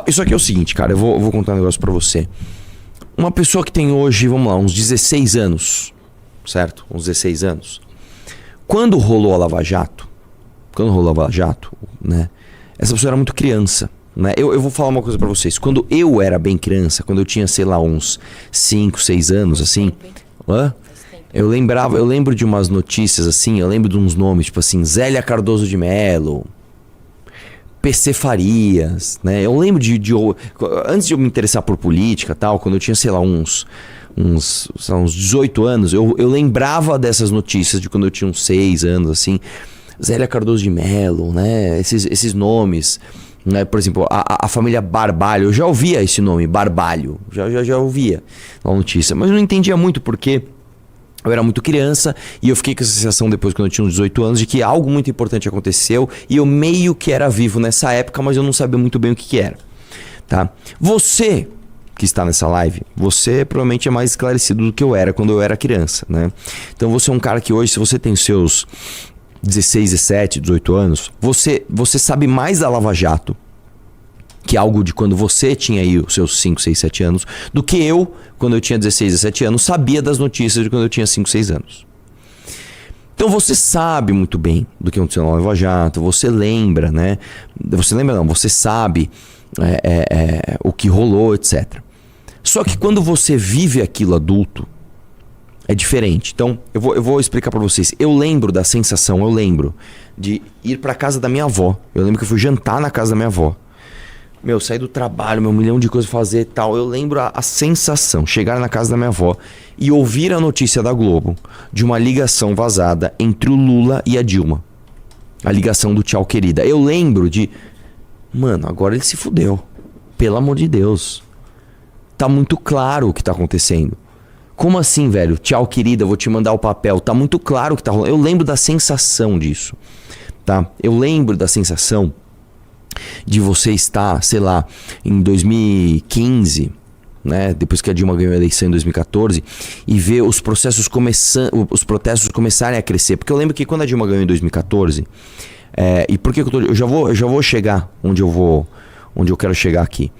Isso aqui é o seguinte, cara, eu vou contar um negócio pra você. Uma pessoa que tem hoje, vamos lá, uns 16 anos, certo? Uns 16 anos. Quando rolou a Lava Jato, né? Essa pessoa era muito criança, né? Eu vou falar uma coisa pra vocês. Quando eu era bem criança, quando eu tinha, sei lá, uns 5, 6 anos, assim... Eu lembro de umas notícias, assim, eu lembro de uns nomes, tipo assim, Zélia Cardoso de Mello... PC Farias, né? Eu lembro antes de eu me interessar por política e tal, quando eu tinha, sei lá, uns 18 anos, eu lembrava dessas notícias de quando eu tinha uns 6 anos, assim. Zélia Cardoso de Mello, né? Esses nomes, né? Por exemplo, a família Barbalho, eu já ouvia esse nome, Barbalho, já ouvia a notícia, mas eu não entendia muito porque... Eu era muito criança e eu fiquei com essa sensação depois, quando eu tinha uns 18 anos, de que algo muito importante aconteceu e eu meio que era vivo nessa época, mas eu não sabia muito bem o que era, tá? Você que está nessa live, você provavelmente é mais esclarecido do que eu era quando eu era criança, né? Então você é um cara que hoje, se você tem seus 16, 17, 18 anos, você sabe mais da Lava Jato, que é algo de quando você tinha aí os seus 5, 6, 7 anos, do que eu, quando eu tinha 16, 17 anos, sabia das notícias de quando eu tinha 5, 6 anos. Então você sabe muito bem do que aconteceu na Lava Jato, você lembra, né? Você lembra não, você sabe o que rolou, etc. Só que quando você vive aquilo adulto, é diferente. Então, eu vou explicar pra vocês. Eu lembro da sensação, eu lembro de ir pra casa da minha avó. Eu lembro que eu fui jantar na casa da minha avó. Meu, sair do trabalho, um milhão de coisas pra fazer e tal. Eu lembro a sensação, chegar na casa da minha avó e ouvir a notícia da Globo de uma ligação vazada entre o Lula e a Dilma. A ligação do tchau, querida. Eu lembro de... Mano, agora ele se fudeu. Pelo amor de Deus. Tá muito claro o que tá acontecendo. Como assim, velho? Tchau, querida, vou te mandar o papel. Tá muito claro o que tá rolando. Eu lembro da sensação disso, tá? Eu lembro da sensação de você estar, sei lá, em 2015, né, depois que a Dilma ganhou a eleição em 2014, e ver os protestos começarem a crescer. Porque eu lembro que quando a Dilma ganhou em 2014, e por que eu já vou chegar onde eu quero chegar aqui.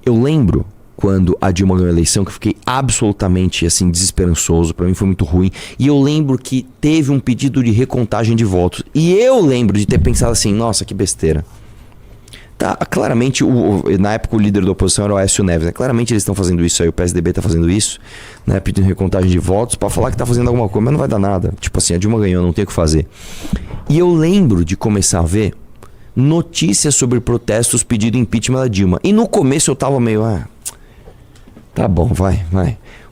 Eu lembro quando a Dilma ganhou a eleição, que eu fiquei absolutamente assim desesperançoso, pra mim foi muito ruim, e eu lembro que teve um pedido de recontagem de votos, e eu lembro de ter pensado assim, nossa, que besteira. Tá, claramente, na época o líder da oposição era o Aécio Neves, né? Claramente eles estão fazendo isso aí, o PSDB tá fazendo isso, né? Pedindo recontagem de votos pra falar que tá fazendo alguma coisa, mas não vai dar nada. Tipo assim, a Dilma ganhou, não tem o que fazer. E eu lembro de começar a ver notícias sobre protestos pedindo impeachment da Dilma. E no começo eu tava meio, tá bom, vai.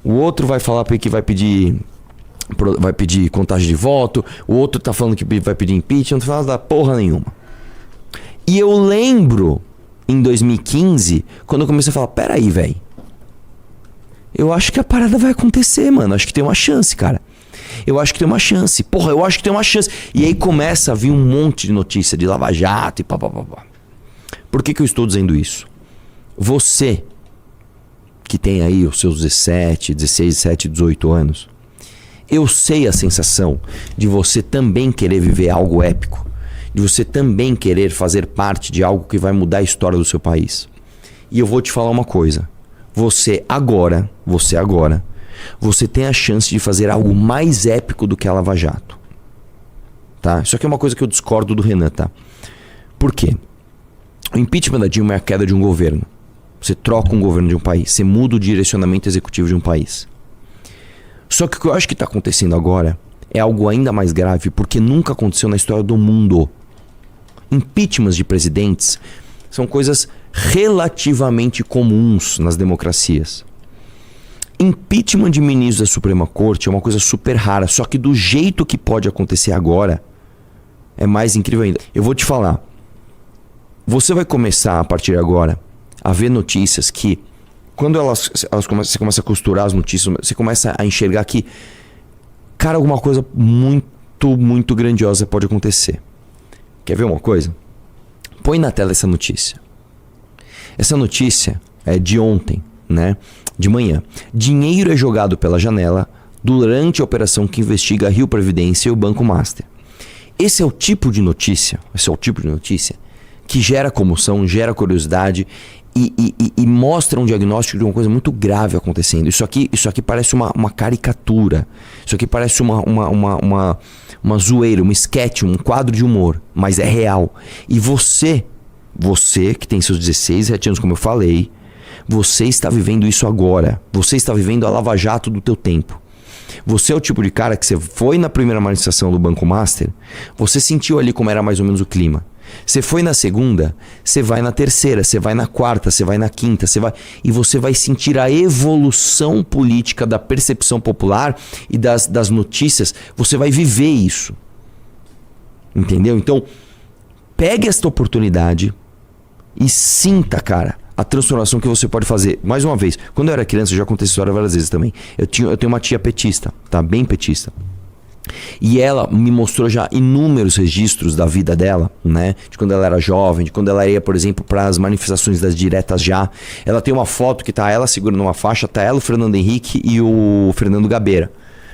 O outro vai falar que vai pedir contagem de voto, o outro tá falando que vai pedir impeachment, não fala da porra nenhuma. E eu lembro, em 2015, quando eu comecei a falar, peraí, velho. Eu acho que a parada vai acontecer, mano. Acho que tem uma chance, cara. Eu acho que tem uma chance. Porra, eu acho que tem uma chance. E aí começa a vir um monte de notícia de Lava Jato e papapá. Por que eu estou dizendo isso? Você, que tem aí os seus 17, 16, 17, 18 anos, eu sei a sensação de você também querer viver algo épico. De você também querer fazer parte de algo que vai mudar a história do seu país. E eu vou te falar uma coisa. Você agora, você tem a chance de fazer algo mais épico do que a Lava Jato. Tá? Isso aqui é uma coisa que eu discordo do Renan, tá? Por quê? O impeachment da Dilma é a queda de um governo. Você troca um governo de um país. Você muda o direcionamento executivo de um país. Só que o que eu acho que está acontecendo agora é algo ainda mais grave, porque nunca aconteceu na história do mundo. Impeachments de presidentes são coisas relativamente comuns nas democracias. Impeachment de ministros da Suprema Corte é uma coisa super rara, só que do jeito que pode acontecer agora, é mais incrível ainda. Eu vou te falar, você vai começar a partir de agora a ver notícias que, quando você começa a costurar as notícias, você começa a enxergar que, cara, alguma coisa muito grandiosa pode acontecer. Quer ver uma coisa? Põe na tela essa notícia. Essa notícia é de ontem, né? De manhã. Dinheiro é jogado pela janela durante a operação que investiga a Rio Previdência e o Banco Master. Esse é o tipo de notícia que gera comoção, gera curiosidade e mostra um diagnóstico de uma coisa muito grave acontecendo. Isso aqui parece uma caricatura. Isso aqui parece uma zoeira, um esquete, um quadro de humor. Mas é real. E você que tem seus 16, 17 anos, como eu falei, você está vivendo isso agora. Você está vivendo a lava-jato do teu tempo. Você é o tipo de cara que você foi na primeira manifestação do Banco Master, você sentiu ali como era mais ou menos o clima. Você foi na segunda, você vai na terceira, você vai na quarta, você vai na quinta, e você vai sentir a evolução política da percepção popular e das notícias. Você vai viver isso. Entendeu? Então, pegue esta oportunidade e sinta, cara, a transformação que você pode fazer. Mais uma vez, quando eu era criança, eu já contei essa história várias vezes também. Eu tenho uma tia petista, tá? Bem petista. E ela me mostrou já inúmeros registros da vida dela, né? De quando ela era jovem, de quando ela ia, por exemplo, para as manifestações das diretas já. Ela tem uma foto que tá ela segurando uma faixa, tá ela, o Fernando Henrique e o Fernando Gabeira.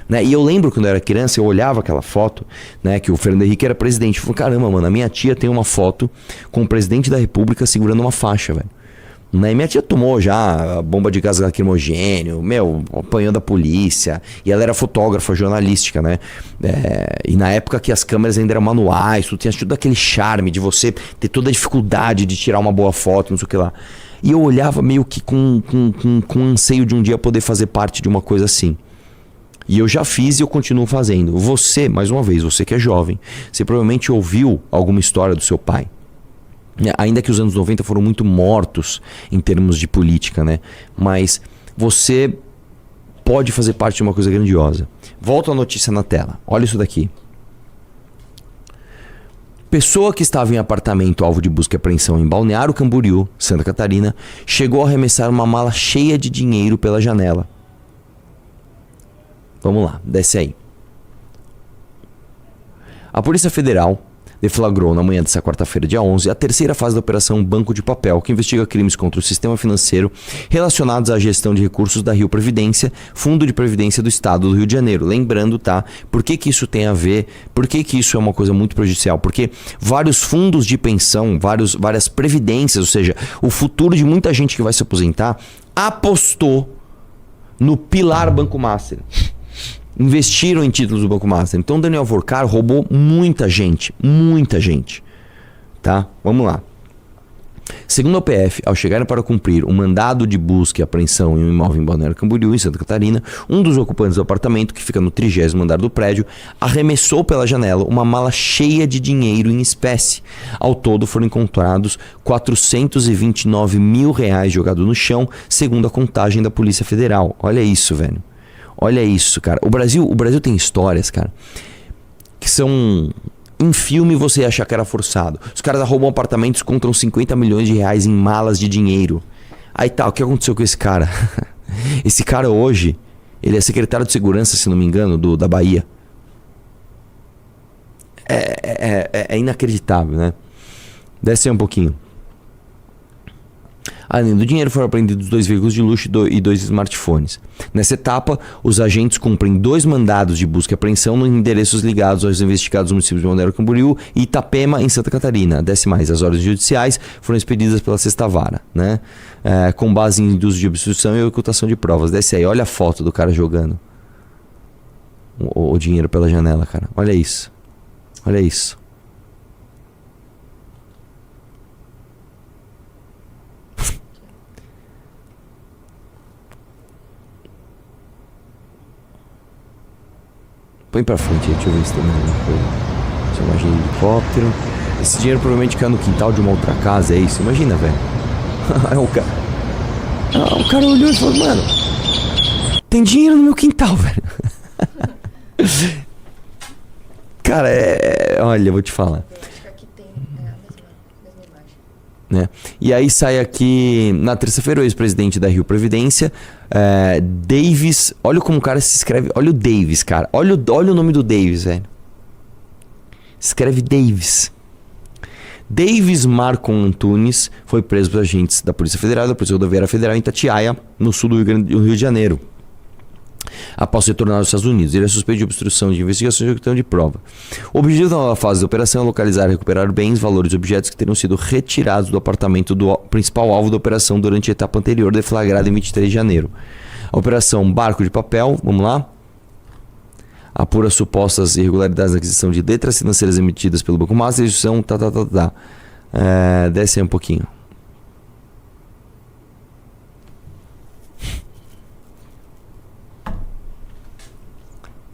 Né? E eu lembro quando eu era criança, eu olhava aquela foto, né, que o Fernando Henrique era presidente. Eu falei, caramba, mano, a minha tia tem uma foto com o presidente da República segurando uma faixa, velho. Né? Minha tia tomou já a bomba de gás lacrimogênio, apanhou da polícia. E ela era fotógrafa jornalística, né? E na época que as câmeras ainda eram manuais, tu tinha tudo aquele charme de você ter toda a dificuldade de tirar uma boa foto, não sei o que lá. E eu olhava meio que com anseio de um dia poder fazer parte de uma coisa assim. E eu já fiz e eu continuo fazendo. Você, mais uma vez, você que é jovem, você provavelmente ouviu alguma história do seu pai. Ainda que os anos 90 foram muito mortos em termos de política, né? Mas você pode fazer parte de uma coisa grandiosa. Volta a notícia na tela. Olha isso daqui. Pessoa que estava em apartamento alvo de busca e apreensão em Balneário Camboriú, Santa Catarina, chegou a arremessar uma mala cheia de dinheiro pela janela. Vamos lá, desce aí. A Polícia Federal deflagrou na manhã dessa quarta-feira, dia 11, a terceira fase da Operação Banco de Papel, que investiga crimes contra o sistema financeiro relacionados à gestão de recursos da Rio Previdência, Fundo de Previdência do Estado do Rio de Janeiro. Lembrando, tá? Por que isso tem a ver? Por que isso é uma coisa muito prejudicial? Porque vários fundos de pensão, várias previdências, ou seja, o futuro de muita gente que vai se aposentar, apostou no pilar Banco Master. Investiram em títulos do Banco Master. Então Daniel Vorcar roubou muita gente. Tá? Vamos lá. Segundo a PF, ao chegarem para cumprir um mandado de busca e apreensão em um imóvel em Balneário Camboriú, em Santa Catarina, um dos ocupantes do apartamento, que fica no 30º andar do prédio, arremessou pela janela uma mala cheia de dinheiro em espécie. Ao todo foram encontrados R$429 mil jogados no chão, segundo a contagem da Polícia Federal. Olha isso, velho. Olha isso, cara. O Brasil tem histórias, cara, que são... Em filme você ia achar que era forçado. Os caras roubam apartamentos, encontram 50 milhões de reais em malas de dinheiro. Aí tá, o que aconteceu com esse cara? Esse cara hoje, ele é secretário de segurança, se não me engano, da Bahia. É inacreditável, né? Desce aí um pouquinho. Além do dinheiro, foram apreendidos 2 veículos de luxo e 2 smartphones. Nessa etapa, os agentes cumprem 2 mandados de busca e apreensão nos endereços ligados aos investigados municípios de Balneário Camboriú e Itapema, em Santa Catarina. Desce mais. As ordens judiciais foram expedidas pela Sexta Vara, né? Com base em indústrio de obstrução e ocultação de provas. Desce aí. Olha a foto do cara jogando o dinheiro pela janela, cara. Olha isso. Olha isso. Põe pra frente aí, deixa eu ver se tem mais alguma coisa. Essa imagem de helicóptero. Esse dinheiro provavelmente caiu no quintal de uma outra casa, é isso? Imagina, velho. O cara olhou e falou, mano, tem dinheiro no meu quintal, velho. Cara, olha, eu vou te falar. Eu acho que aqui tem a mesma imagem. Né? E aí sai aqui, na terça-feira, o ex-presidente da Rio Previdência, Davis. Olha como o cara se escreve. Olha o Davis, cara. Olha o nome do Davis, velho. Escreve Davis. Davis Marcon Antunes foi preso por agentes da Polícia Federal e da Polícia Rodoviária Federal em Itatiaia, no sul do Rio de Janeiro. após se tornar nos Estados Unidos. Ele é suspeito de obstrução de investigação e de prova. O objetivo da nova fase da operação é localizar e recuperar bens, valores e objetos que teriam sido retirados do apartamento do principal alvo da operação durante a etapa anterior, deflagrada em 23 de janeiro. A operação Barco de Papel, vamos lá. Apura supostas irregularidades na aquisição de letras financeiras emitidas pelo Banco Master, instituição, desce aí um pouquinho.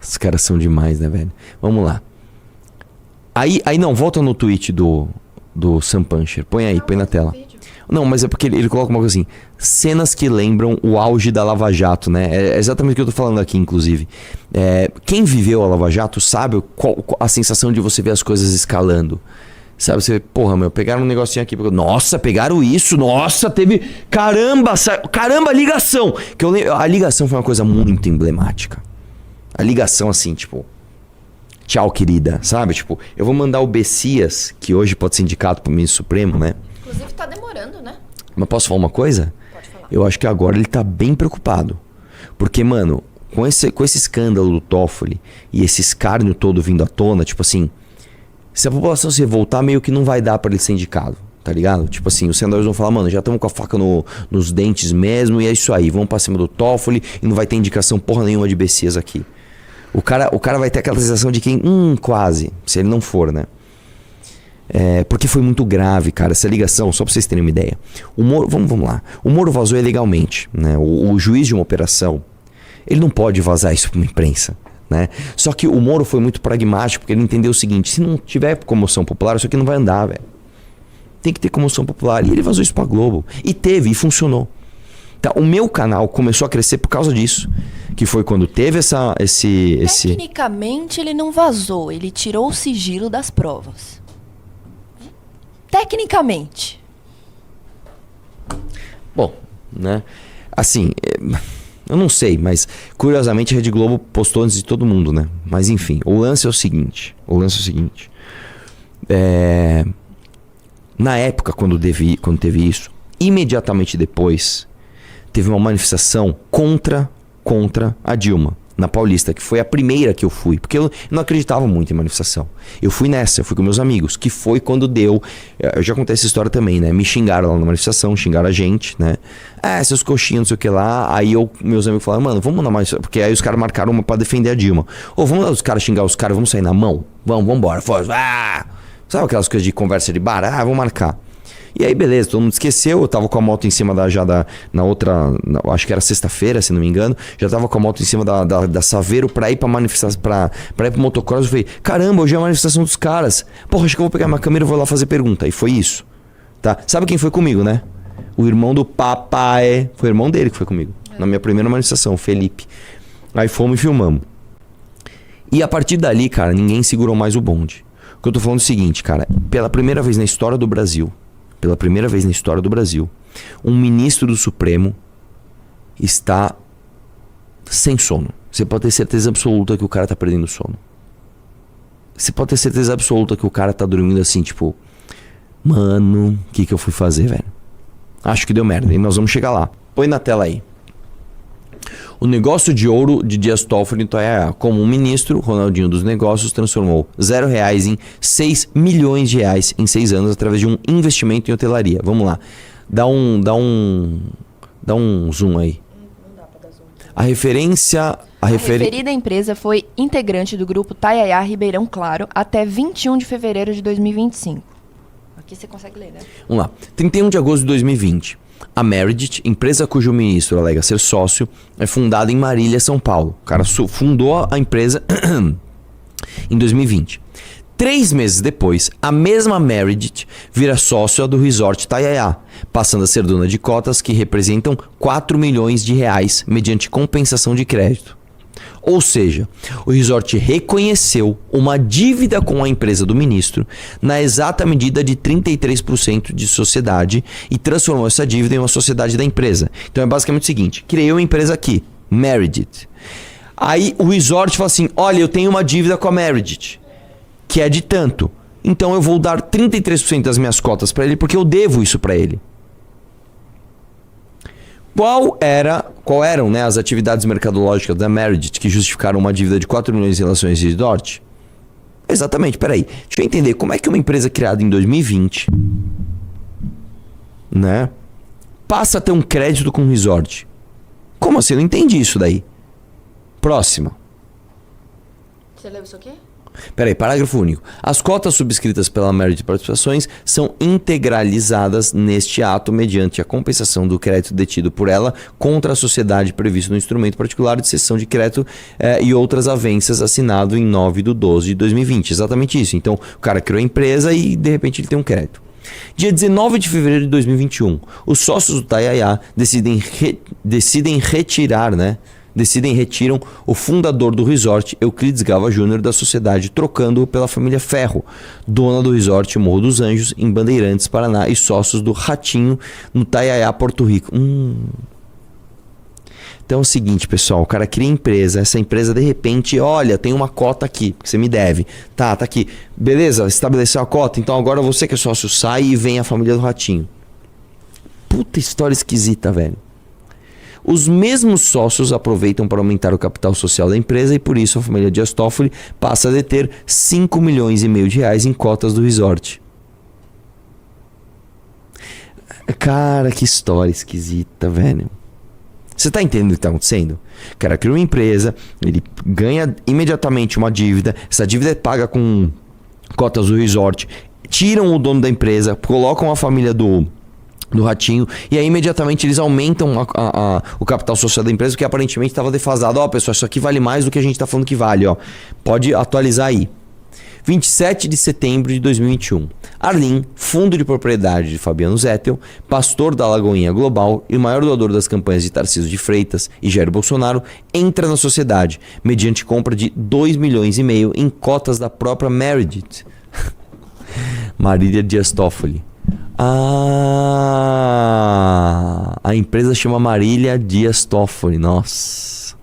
Os caras são demais, né, velho? Vamos lá. Aí não, volta no tweet do Sam Puncher. Põe aí, põe na tela. Não, mas é porque ele coloca uma coisa assim: cenas que lembram o auge da Lava Jato, né? É exatamente o que eu tô falando aqui, inclusive. Quem viveu a Lava Jato sabe a sensação de você ver as coisas escalando. Sabe, você, porra, meu, pegaram um negocinho aqui. Nossa, pegaram isso. Nossa, teve. Caramba, caramba, ligação. A ligação foi uma coisa muito emblemática. A ligação, assim, tipo, tchau, querida, sabe? Tipo, eu vou mandar o Bessias, que hoje pode ser indicado pro ministro Supremo, né? Inclusive tá demorando, né? Mas posso falar uma coisa? Pode falar. Eu acho que agora ele tá bem preocupado. Porque, mano, com esse escândalo do Toffoli e esse escárnio todo vindo à tona, tipo assim, se a população se revoltar, meio que não vai dar pra ele ser indicado, tá ligado? Tipo assim, os senadores vão falar, mano, já estamos com a faca nos dentes mesmo, e é isso aí, vamos pra cima do Toffoli e não vai ter indicação porra nenhuma de Bessias aqui. O cara vai ter aquela sensação de quem, quase, se ele não for, né? Porque foi muito grave, cara, essa ligação, só pra vocês terem uma ideia. O Moro, vamos lá. O Moro vazou ilegalmente, né? O juiz de uma operação, ele não pode vazar isso pra uma imprensa, né? Só que o Moro foi muito pragmático, porque ele entendeu o seguinte: se não tiver comoção popular, isso aqui não vai andar, velho. Tem que ter comoção popular. E ele vazou isso pra Globo. E teve, e funcionou. Tá, o meu canal começou a crescer por causa disso. Que foi quando teve esse... Tecnicamente ele não vazou, ele tirou o sigilo das provas. Tecnicamente. Bom, né? Assim, eu não sei, mas curiosamente a Rede Globo postou antes de todo mundo, né? Mas enfim, o lance é o seguinte. Na época, quando teve isso, imediatamente depois, teve uma manifestação contra a Dilma, na Paulista, que foi a primeira que eu fui, porque eu não acreditava muito em manifestação. Eu fui com meus amigos, que foi quando deu, eu já contei essa história também, né? Me xingaram lá na manifestação, xingaram a gente, né? Seus coxinhas, não sei o que lá. Aí meus amigos falaram, mano, vamos na manifestação, porque aí os caras marcaram uma pra defender a Dilma. Vamos lá os caras xingar os caras, vamos sair na mão? Vamos embora. Sabe aquelas coisas de conversa de bar? Vamos marcar. E aí, beleza, todo mundo esqueceu. Eu tava com a moto em cima na outra. Acho que era sexta-feira, se não me engano. Já tava com a moto em cima da Saveiro pra ir pra manifestação, pra ir pro motocross. Eu falei, caramba, hoje é a manifestação dos caras. Porra, acho que eu vou pegar minha câmera e vou lá fazer pergunta. E foi isso. Tá? Sabe quem foi comigo, né? O irmão do papai. Foi o irmão dele que foi comigo. Na minha primeira manifestação, o Felipe. Aí fomos e filmamos. E a partir dali, cara, ninguém segurou mais o bonde. O que eu tô falando é o seguinte, cara. Pela primeira vez na história do Brasil, um ministro do Supremo está sem sono. Você pode ter certeza absoluta que o cara tá perdendo sono. Você pode ter certeza absoluta que o cara tá dormindo assim, tipo, mano, o que eu fui fazer, velho? Acho que deu merda, e nós vamos chegar lá. Põe na tela aí. O negócio de ouro de Dias Toffoli em Itanhaém. Como um ministro, Ronaldinho dos Negócios transformou R$0 em 6 milhões de reais em 6 anos através de um investimento em hotelaria. Vamos lá. Dá um zoom aí. Não dá pra dar zoom. A referida empresa foi integrante do grupo Itanhaém Ribeirão Claro até 21 de fevereiro de 2025. Aqui você consegue ler, né? Vamos lá. 31 de agosto de 2020. A Meredith, empresa cujo ministro alega ser sócio, é fundada em Marília, São Paulo. O cara fundou a empresa em 2020. 3 meses depois, a mesma Meredith vira sócia do Resort Itanhaém, passando a ser dona de cotas que representam 4 milhões de reais mediante compensação de crédito. Ou seja, o resort reconheceu uma dívida com a empresa do ministro na exata medida de 33% de sociedade e transformou essa dívida em uma sociedade da empresa. Então é basicamente o seguinte, criei uma empresa aqui, Meredith. Aí o resort fala assim, olha, eu tenho uma dívida com a Meredith, que é de tanto. Então eu vou dar 33% das minhas cotas para ele porque eu devo isso para ele. Qual eram, né, as atividades mercadológicas da Meredith que justificaram uma dívida de 4 milhões em relação a esse resort? Exatamente, peraí. Deixa eu entender, como é que uma empresa criada em 2020, né, passa a ter um crédito com um resort? Como assim? Eu não entendi isso daí. Próxima. Você leu isso aqui? Peraí, parágrafo único. As cotas subscritas pela Meredith Participações são integralizadas neste ato mediante a compensação do crédito detido por ela contra a sociedade previsto no instrumento particular de cessão de crédito e outras avenças assinado em 9/12/2020. Exatamente isso. Então, o cara criou a empresa e de repente ele tem um crédito. Dia 19 de fevereiro de 2021, os sócios do Tayaya retiram o fundador do resort, Euclides Gava Jr., da sociedade, trocando-o pela família Ferro, dona do resort Morro dos Anjos, em Bandeirantes, Paraná, e sócios do Ratinho, no Tayaya, Porto Rico. Então é o seguinte, pessoal, o cara cria empresa, essa empresa de repente, olha, tem uma cota aqui, que você me deve. Tá aqui. Beleza, estabeleceu a cota, então agora você que é sócio sai e vem a família do Ratinho. Puta história esquisita, velho. Os mesmos sócios aproveitam para aumentar o capital social da empresa e por isso a família Dias Toffoli passa a deter 5,5 milhões de reais em cotas do resort. Cara, que história esquisita, velho. Você tá entendendo o que tá acontecendo? O cara cria uma empresa, ele ganha imediatamente uma dívida, essa dívida é paga com cotas do resort, tiram o dono da empresa, colocam a família do Ratinho, e aí imediatamente eles aumentam o capital social da empresa, que aparentemente estava defasado. Ó, pessoal, isso aqui vale mais do que a gente está falando que vale, ó. Pode atualizar aí. 27 de setembro de 2021. Arlim, fundo de propriedade de Fabiano Zettel, pastor da Lagoinha Global e o maior doador das campanhas de Tarcísio de Freitas e Jair Bolsonaro, entra na sociedade, mediante compra de 2,5 milhões em cotas da própria Meredith. Marília Dias Toffoli. A empresa chama Marília Dias Toffoli. Nossa.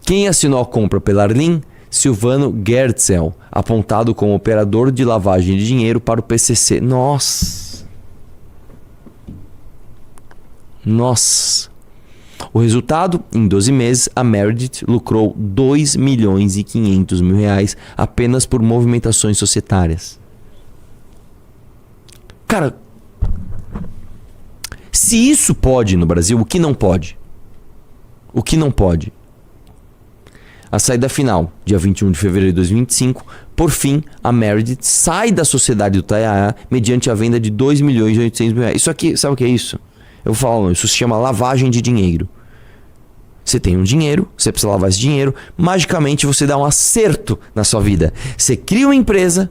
Quem assinou a compra pela Arlim? Silvano Gertzel, apontado como operador de lavagem de dinheiro para o PCC. Nossa. O resultado, em 12 meses, a Meredith lucrou 2,5 milhões apenas por movimentações societárias. Cara, se isso pode no Brasil, o que não pode? O que não pode? A saída final, dia 21 de fevereiro de 2025, por fim, a Meredith sai da sociedade do Tayaya mediante a venda de 2,8 milhões. Isso aqui, sabe o que é isso? Eu vou falar, isso se chama lavagem de dinheiro. Você tem um dinheiro, você precisa lavar esse dinheiro, magicamente você dá um acerto na sua vida. Você cria uma empresa,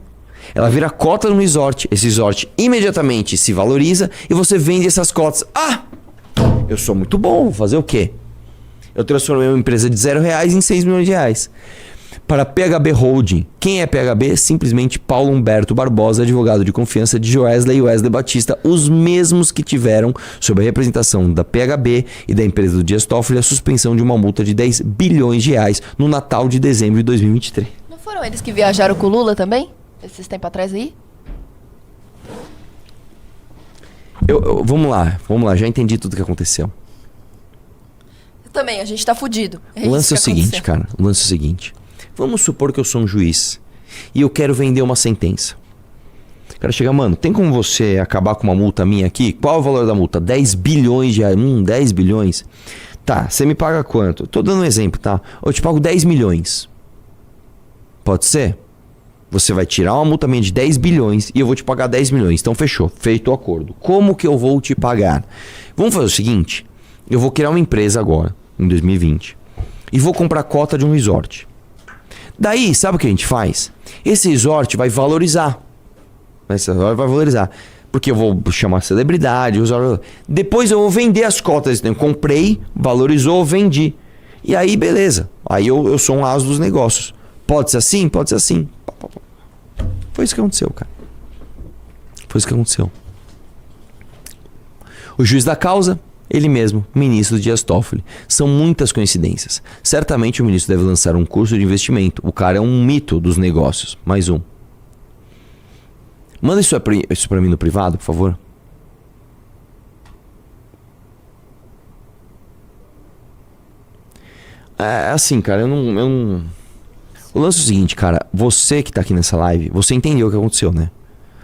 ela vira cota no resort, esse resort imediatamente se valoriza e você vende essas cotas. Eu sou muito bom, vou fazer o quê? Eu transformei uma empresa de R$0 em 6 milhões de reais. Para PHB Holding. Quem é PHB? Simplesmente Paulo Humberto Barbosa, advogado de confiança de Joesley e Wesley Batista, os mesmos que tiveram, sob a representação da PHB e da empresa do Dias Toffoli, a suspensão de uma multa de 10 bilhões de reais no Natal de dezembro de 2023. Não foram eles que viajaram com o Lula também? Esses tempos atrás aí? Vamos lá, já entendi tudo o que aconteceu. Também, a gente tá fudido. O lance é o seguinte, cara. O lance é o seguinte. Vamos supor que eu sou um juiz e eu quero vender uma sentença. O cara chega, mano, tem como você acabar com uma multa minha aqui? Qual é o valor da multa? 10 bilhões de reais. 10 bilhões? Tá, você me paga quanto? Tô dando um exemplo, tá? Eu te pago 10 milhões. Pode ser? Você vai tirar uma multa minha de 10 bilhões e eu vou te pagar 10 milhões. Então fechou, feito o acordo. Como que eu vou te pagar? Vamos fazer o seguinte. Eu vou criar uma empresa agora, em 2020, e vou comprar cota de um resort. Daí, sabe o que a gente faz? Esse resort vai valorizar. Esse resort vai valorizar. Porque eu vou chamar celebridade. Depois eu vou vender as cotas. Eu comprei, valorizou, vendi. E aí, beleza. Aí eu sou um aso dos negócios. Pode ser assim? Pode ser assim. Foi isso que aconteceu, cara. Foi isso que aconteceu. O juiz da causa... Ele mesmo, ministro Dias Toffoli. São muitas coincidências. Certamente o ministro deve lançar um curso de investimento. O cara é um mito dos negócios. Mais um. Manda isso pra mim no privado, por favor. É assim, cara, eu não... O lance é o seguinte, cara. Você que tá aqui nessa live, você entendeu o que aconteceu, né?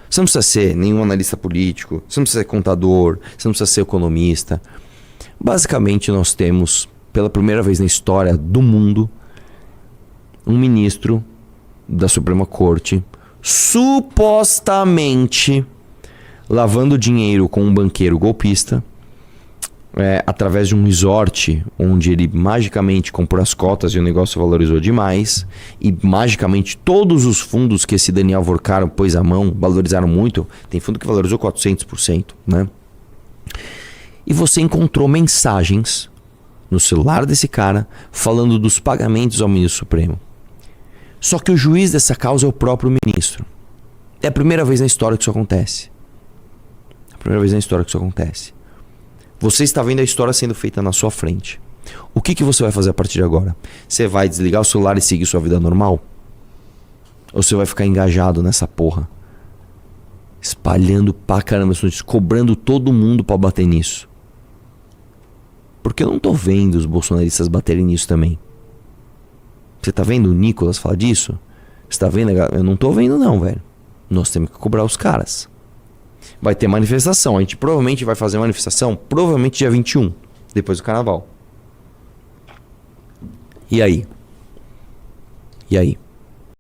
Você não precisa ser nenhum analista político, você não precisa ser contador, você não precisa ser economista. Basicamente, nós temos, pela primeira vez na história do mundo, um ministro da Suprema Corte supostamente lavando dinheiro com um banqueiro golpista, através de um resort onde ele magicamente comprou as cotas e o negócio valorizou demais, e magicamente todos os fundos que esse Daniel Vorcaro pôs à mão valorizaram muito. Tem fundo que valorizou 400%, né? E você encontrou mensagens no celular desse cara falando dos pagamentos ao ministro Supremo. Só que o juiz dessa causa é o próprio ministro. É a primeira vez na história que isso acontece. A primeira vez na história que isso acontece. Você está vendo a história sendo feita na sua frente. O que você vai fazer a partir de agora? Você vai desligar o celular e seguir sua vida normal? Ou você vai ficar engajado nessa porra? Espalhando pra caramba as notícias, cobrando todo mundo pra bater nisso. Porque eu não tô vendo os bolsonaristas baterem nisso também. Você tá vendo o Nicolas falar disso? Você tá vendo? Eu não tô vendo não, velho. Nós temos que cobrar os caras. Vai ter manifestação. A gente provavelmente vai fazer manifestação, provavelmente dia 21, depois do carnaval. E aí? E aí?